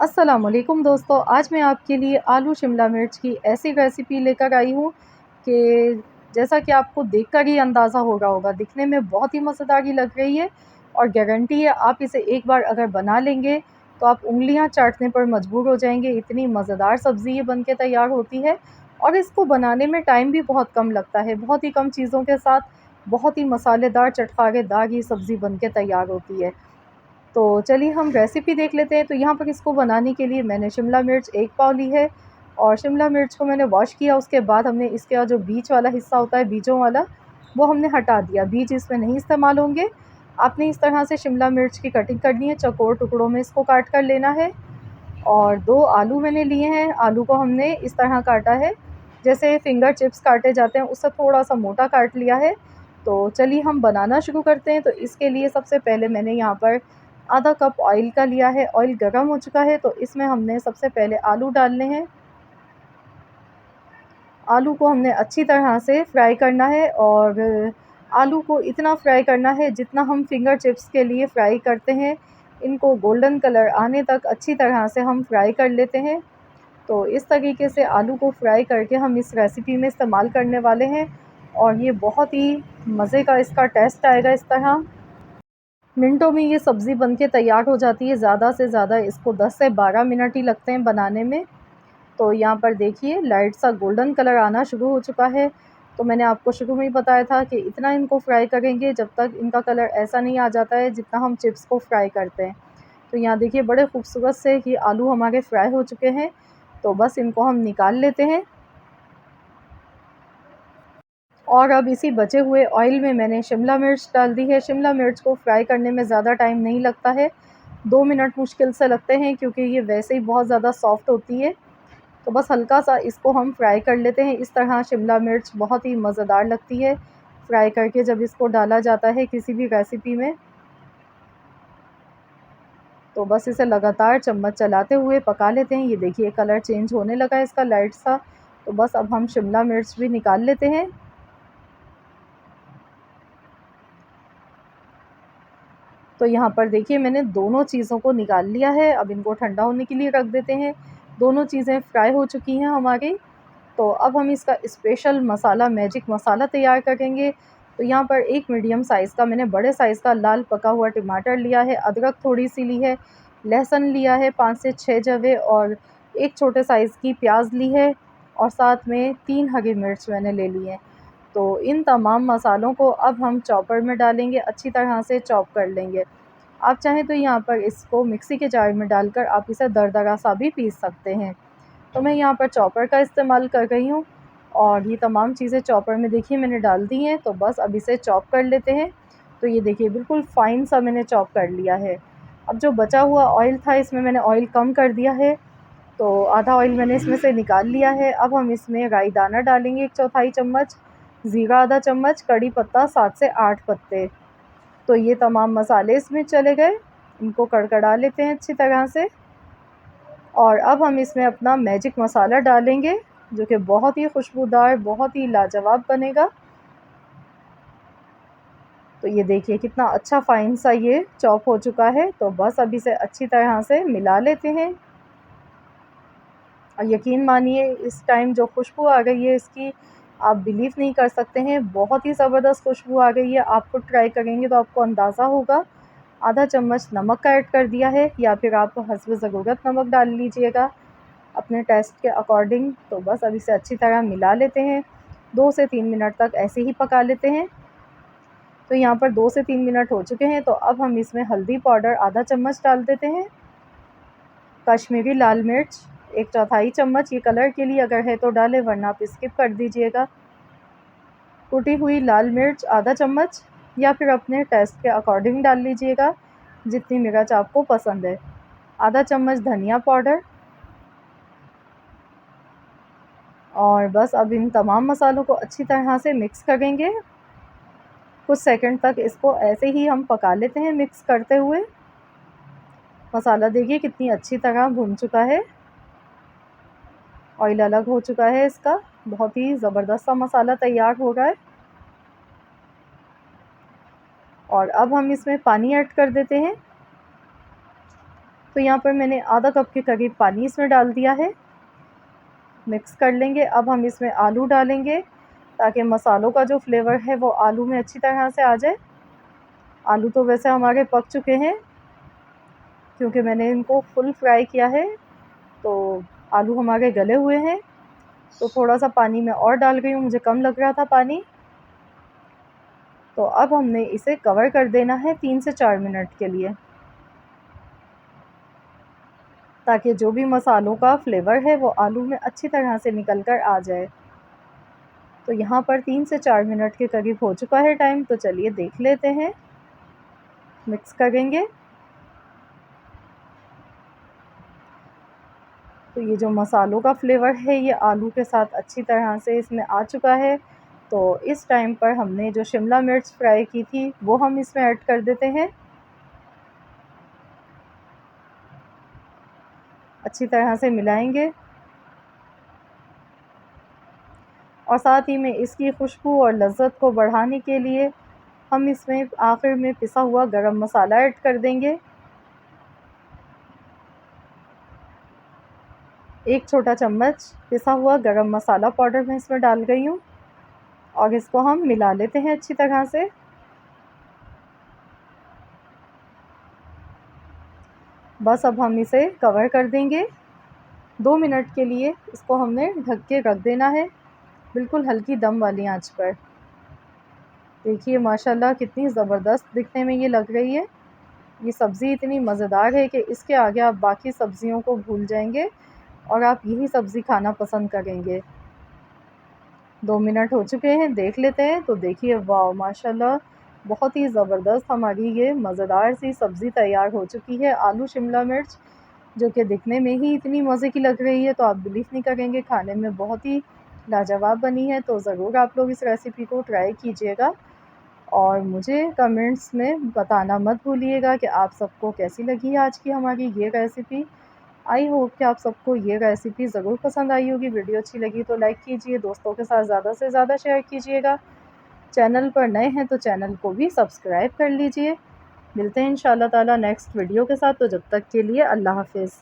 अस्सलाम वालेकुम दोस्तों, आज मैं आपके लिए आलू शिमला मिर्च की ऐसी रेसिपी लेकर आई हूँ कि जैसा कि आपको देखकर ही अंदाज़ा हो रहा होगा, दिखने में बहुत ही मज़ेदार ही लग रही है और गारंटी है आप इसे एक बार अगर बना लेंगे तो आप उँगलियाँ चाटने पर मजबूर हो जाएँगे, इतनी मज़ेदार सब्ज़ी ये बन के तैयार होती है और इसको बनाने में टाइम भी बहुत कम लगता है। बहुत ही कम चीज़ों के साथ बहुत ही मसालेदार, चटखारेदार ये सब्ज़ी बन के तैयार होती है। तो चलिए हम रेसिपी देख लेते हैं। तो यहाँ पर इसको बनाने के लिए मैंने शिमला मिर्च 1 पाव ली है और शिमला मिर्च को मैंने वॉश किया। उसके बाद हमने इसका जो बीच वाला हिस्सा होता है, बीजों वाला, वो हमने हटा दिया। बीज इसमें नहीं इस्तेमाल होंगे। आपने इस तरह से शिमला मिर्च की कटिंग करनी है, चौकोर टुकड़ों में इसको काट कर लेना है। और 2 आलू मैंने लिए हैं। आलू को हमने इस तरह काटा है, जैसे फिंगर चिप्स काटे जाते हैं, उससे थोड़ा-सा मोटा काट लिया है। तो चलिए हम बनाना शुरू करते हैं। तो इसके लिए सबसे पहले मैंने यहाँ पर आधा कप ऑयल का लिया है। ऑयल गरम हो चुका है तो इसमें हमने सबसे पहले आलू डालने हैं। आलू को हमने अच्छी तरह से फ्राई करना है और आलू को इतना फ्राई करना है जितना हम फिंगर चिप्स के लिए फ्राई करते हैं। इनको गोल्डन कलर आने तक अच्छी तरह से हम फ्राई कर लेते हैं। तो इस तरीके से आलू को फ्राई करके हम इस रेसिपी में इस्तेमाल करने वाले हैं और ये बहुत ही मज़े का इसका टेस्ट आएगा। इस तरह मिनटों में ये सब्ज़ी बन के तैयार हो जाती है। ज़्यादा से ज़्यादा इसको 10 से 12 मिनट ही लगते हैं बनाने में। तो यहाँ पर देखिए लाइट सा गोल्डन कलर आना शुरू हो चुका है। तो मैंने आपको शुरू में ही बताया था कि इतना इनको फ्राई करेंगे जब तक इनका कलर ऐसा नहीं आ जाता है जितना हम चिप्स को फ्राई करते हैं। तो यहाँ देखिए बड़े खूबसूरत से कि आलू हमारे फ्राई हो चुके हैं। तो बस इनको हम निकाल लेते हैं। और अब इसी बचे हुए ऑयल में मैंने शिमला मिर्च डाल दी है। शिमला मिर्च को फ्राई करने में ज़्यादा टाइम नहीं लगता है, 2 मिनट मुश्किल से लगते हैं क्योंकि ये वैसे ही बहुत ज़्यादा सॉफ्ट होती है। तो बस हल्का-सा इसको हम फ्राई कर लेते हैं। इस तरह शिमला मिर्च बहुत ही मज़ेदार लगती है, फ्राई करके जब इसको डाला जाता है किसी भी रेसिपी में। तो बस इसे लगातार चम्मच चलाते हुए पका लेते हैं। ये देखिए कलर चेंज होने लगा है इसका लाइट सा। तो बस अब हम शिमला मिर्च भी निकाल लेते हैं। तो यहाँ पर देखिए मैंने दोनों चीज़ों को निकाल लिया है। अब इनको ठंडा होने के लिए रख देते हैं। दोनों चीज़ें फ्राई हो चुकी हैं हमारी। तो अब हम इसका स्पेशल मसाला, मैजिक मसाला तैयार करेंगे। तो यहाँ पर एक मीडियम साइज़ का मैंने बड़े साइज़ का लाल पका हुआ टमाटर लिया है, अदरक थोड़ी-सी ली है, लहसुन लिया है 5 से 6 जवे और एक छोटे साइज़ की प्याज़ ली है और साथ में 3 हरी मिर्च मैंने ले ली हैं। तो इन तमाम मसालों को अब हम चॉपर में डालेंगे, अच्छी तरह से चॉप कर लेंगे। आप चाहें तो यहाँ पर इसको मिक्सी के जार में डालकर आप इसे दरदरा सा भी पीस सकते हैं। तो मैं यहाँ पर चॉपर का इस्तेमाल कर रही हूँ और ये तमाम चीज़ें चॉपर में देखिए मैंने डाल दी हैं। तो बस अब इसे चॉप कर लेते हैं। तो ये देखिए बिल्कुल फ़ाइन सा मैंने चॉप कर लिया है। अब जो बचा हुआ ऑयल था इसमें मैंने ऑयल कम कर दिया है। तो आधा ऑयल मैंने इसमें से निकाल लिया है। अब हम इसमें राई दाना डालेंगे 1 चौथाई चम्मच, ज़ीरा आधा चम्मच, कड़ी पत्ता 7 से 8 पत्ते। तो ये तमाम मसाले इसमें चले गए। इनको कड़कड़ा लेते हैं अच्छी तरह से और अब हम इसमें अपना मैजिक मसाला डालेंगे जो कि बहुत ही खुशबूदार, बहुत ही लाजवाब बनेगा। तो ये देखिए कितना अच्छा फ़ाइन सा ये चॉप हो चुका है। तो बस अब इसे अच्छी तरह से मिला लेते हैं और यकीन मानिए इस टाइम जो खुशबू आ गई है इसकी, आप बिलीव नहीं कर सकते हैं, बहुत ही ज़बरदस्त खुशबू आ गई है। आप खुद ट्राई करेंगे तो आपको अंदाज़ा होगा। आधा चम्मच नमक का ऐड कर दिया है या फिर आप हस्ब ज़रूरत नमक डाल लीजिएगा अपने टेस्ट के अकॉर्डिंग। तो बस अब इसे अच्छी तरह मिला लेते हैं। 2 से 3 मिनट तक ऐसे ही पका लेते हैं। तो यहाँ पर 2 से 3 मिनट हो चुके हैं। तो अब हम इसमें हल्दी पाउडर आधा चम्मच डाल देते हैं। कश्मीरी लाल मिर्च 1 चौथाई चम्मच, ये कलर के लिए अगर है तो डालें वरना आप स्किप कर दीजिएगा। कुटी हुई लाल मिर्च आधा चम्मच या फिर अपने टेस्ट के अकॉर्डिंग डाल लीजिएगा, जितनी मिर्च आपको पसंद है। आधा चम्मच धनिया पाउडर और बस अब इन तमाम मसालों को अच्छी तरह से मिक्स करेंगे। कुछ सेकंड तक इसको ऐसे ही हम पका लेते हैं मिक्स करते हुए। मसाला देखिए कितनी अच्छी तरह भुन चुका है, ऑयल अलग हो चुका है इसका, बहुत ही ज़बरदस्त सा मसाला तैयार हो रहा है। और अब हम इसमें पानी ऐड कर देते हैं। तो यहाँ पर मैंने आधा कप के करीब पानी इसमें डाल दिया है। मिक्स कर लेंगे। अब हम इसमें आलू डालेंगे ताकि मसालों का जो फ्लेवर है वो आलू में अच्छी तरह से आ जाए। आलू तो वैसे हमारे पक चुके हैं क्योंकि मैंने इनको फुल फ्राई किया है, तो आलू हमारे गले हुए हैं। तो थोड़ा सा पानी मैं और डाल गई हूँ, मुझे कम लग रहा था पानी। तो अब हमने इसे कवर कर देना है 3 से 4 मिनट के लिए, ताकि जो भी मसालों का फ्लेवर है वो आलू में अच्छी तरह से निकल कर आ जाए। तो यहाँ पर 3 से 4 मिनट के करीब हो चुका है टाइम, तो चलिए देख लेते हैं। मिक्स करेंगे। तो ये जो मसालों का फ्लेवर है ये आलू के साथ अच्छी तरह से इसमें आ चुका है। तो इस टाइम पर हमने जो शिमला मिर्च फ्राई की थी वो हम इसमें ऐड कर देते हैं। अच्छी तरह से मिलाएंगे और साथ ही में इसकी खुशबू और लज़्ज़त को बढ़ाने के लिए हम इसमें आखिर में पिसा हुआ गरम मसाला ऐड कर देंगे। 1 छोटा चम्मच पिसा हुआ गरम मसाला पाउडर मैं इसमें डाल गई हूँ और इसको हम मिला लेते हैं अच्छी तरह से। बस अब हम इसे कवर कर देंगे। 2 मिनट के लिए इसको हमने ढक के रख देना है, बिल्कुल हल्की दम वाली आंच पर। देखिए माशाल्लाह कितनी ज़बरदस्त दिखने में ये लग रही है। ये सब्ज़ी इतनी मज़ेदार है कि इसके आगे आप बाकी सब्ज़ियों को भूल जाएंगे और आप यही सब्ज़ी खाना पसंद करेंगे। 2 मिनट हो चुके हैं, देख लेते हैं। तो देखिए वाह माशाल्लाह बहुत ही ज़बरदस्त हमारी ये मज़ेदार सी सब्ज़ी तैयार हो चुकी है। आलू शिमला मिर्च जो कि दिखने में ही इतनी मज़े की लग रही है, तो आप बिलीव नहीं करेंगे, खाने में बहुत ही लाजवाब बनी है। तो ज़रूर आप लोग इस रेसिपी को ट्राई कीजिएगा और मुझे कमेंट्स में बताना मत भूलिएगा कि आप सबको कैसी लगी आज की हमारी ये रेसिपी। आई होप कि आप सबको ये रेसिपी ज़रूर पसंद आई होगी। वीडियो अच्छी लगी तो लाइक कीजिए, दोस्तों के साथ ज़्यादा से ज़्यादा शेयर कीजिएगा। चैनल पर नए हैं तो चैनल को भी सब्सक्राइब कर लीजिए। मिलते हैं इंशाल्लाह ताला नेक्स्ट वीडियो के साथ, तो जब तक के लिए अल्लाह हाफ़िज़।